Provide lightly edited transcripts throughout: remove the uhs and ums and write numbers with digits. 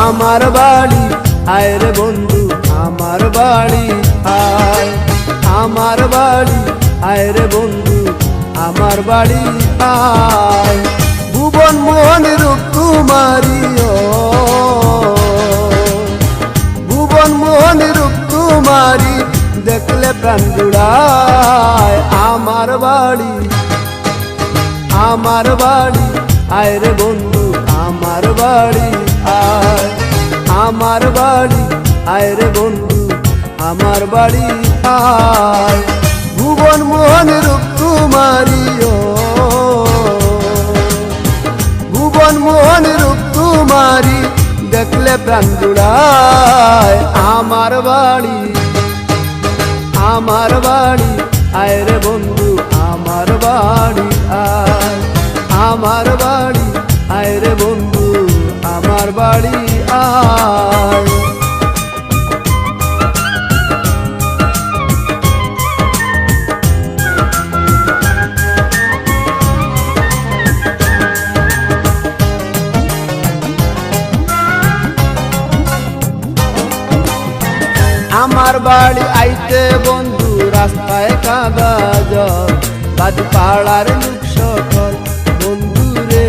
আমার বাড়ি আয় রে বন্ধু আমার বাড়ি আয়, আমার বাড়ি আয় রে বন্ধু আমার বাড়ি আয়। ভুবন মোহন রূপ কুমারী ও ভুবন মোহন রূপ কুমারী দেখলে প্রাণ জুড়ায়। আমার বাড়ি আমার বাড়ি আয় রে বন্ধু আমার বাড়ি আয়, আমার বাড়ি আয় রে বন্ধু আমার বাড়ি আয়। ভুবন মোহন রূপ কুমারী ও ভুবন মোহন রূপ কুমারী দেখলে প্রাণ জুড়ায়। আমার বাড়ি আমার বাড়ি আয় রে বন্ধু আমার বাড়ি আয়, আমার বাড়ি আয় রে বন্ধু আমার বাড়ি আয়। আমার বাড়ি আইতে বন্ধু রাস্তায় কাদা জল, বাদ পাড়ার লোক সকল বন্ধু রে।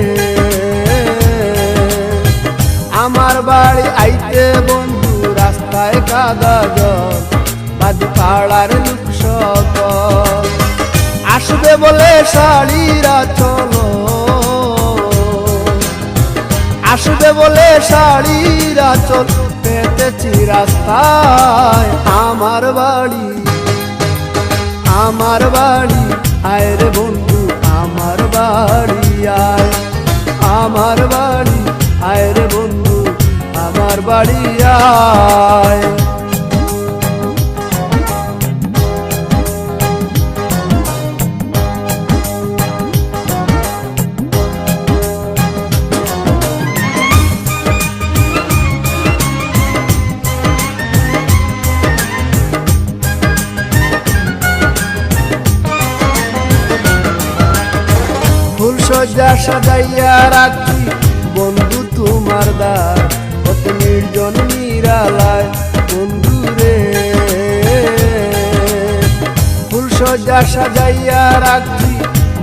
আমার বাড়ি আইতে বন্ধু রাস্তায় কাদা জল, বাদ পাড়ার লোক সকল আসবে বলে শাড়িরা চলো, আসবে বলে শাড়িরা চল পেতেছি রাস্তায়। আমার বাড়ি আমার বাড়ি আয় রে বন্ধু আমার বাড়ি আয়, আমার বাড়ি আয় রে বন্ধু আমার বাড়ি আয়। ফুলসজ্জা সাজাইয়া রাখি বন্ধু তোমার দ্বার, কত নির্জন নিরালায় বন্ধু রে। ফুলসজ্জা সাজাইয়া রাখি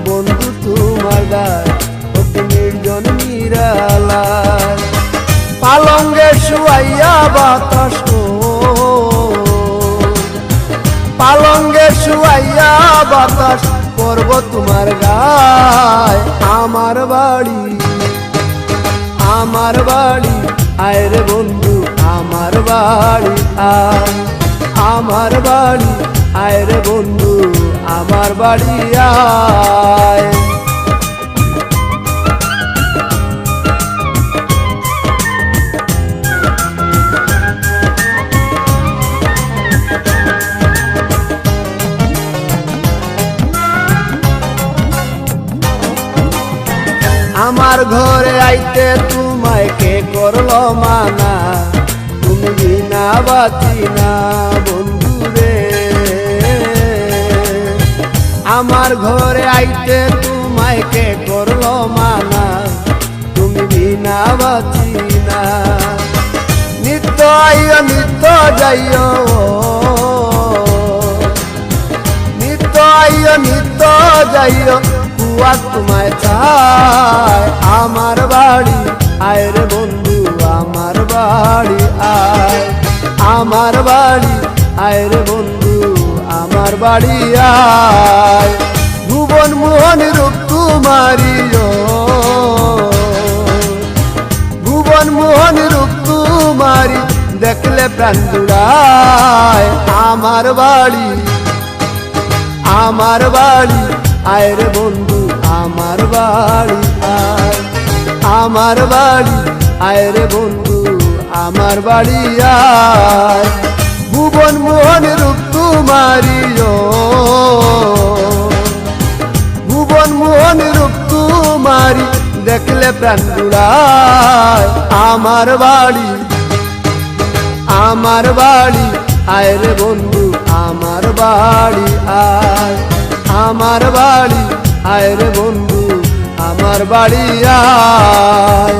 বন্ধু তোমার দ্বার, কত নির্জন নিরালায় পালঙ্গে শুয়াইয়া বাতাস পালঙ্গে শুয়াইয়া বাতাস করব তোমার গায়। আমার বাড়ি আমার বাড়ি আয় রে বন্ধু আমার বাড়ি আয়, আমার বাড়ি আয় রে বন্ধু আমার বাড়ি আয়। আমার ঘরে আইতে তোমায় কে করলো মানা, তুমি বিনা বাঁচি না বন্ধু রে। আমার ঘরে আইতে তোমায় কে করলো মানা, তুমি বিনা বাঁচি না। নিত্য আইও নিত্য যাইও, নিত্য আইও নিত্য যাইও কুয়া তোমায় চায়। আমার বাড়ি আয় রে বন্ধু আমার বাড়ি আয়, আমার বাড়ি আয় রে বন্ধু আমার বাড়ি আয়। ভুবন মোহন রূপ কুমারী ও ভুবন মোহন রূপ কুমারী দেখলে প্রাণ জুড়ায়। আমার বাড়ি আমার বাড়ি আয় রে বন্ধু আমার বাড়ি আয়, আমার বাড়ি আয় রে বন্ধু আমার বাড়ি আয়। ভুবন মোহন রূপ কুমারী ও ভুবন মোহন রূপ কুমারী দেখলে প্রাণ জুড়ায়। আমার বাড়ি আমার বাড়ি আয় রে বন্ধু আমার বাড়ি আয়, আমার বাড়ি আয় রে বন্ধু আমার বাড়ি আয়।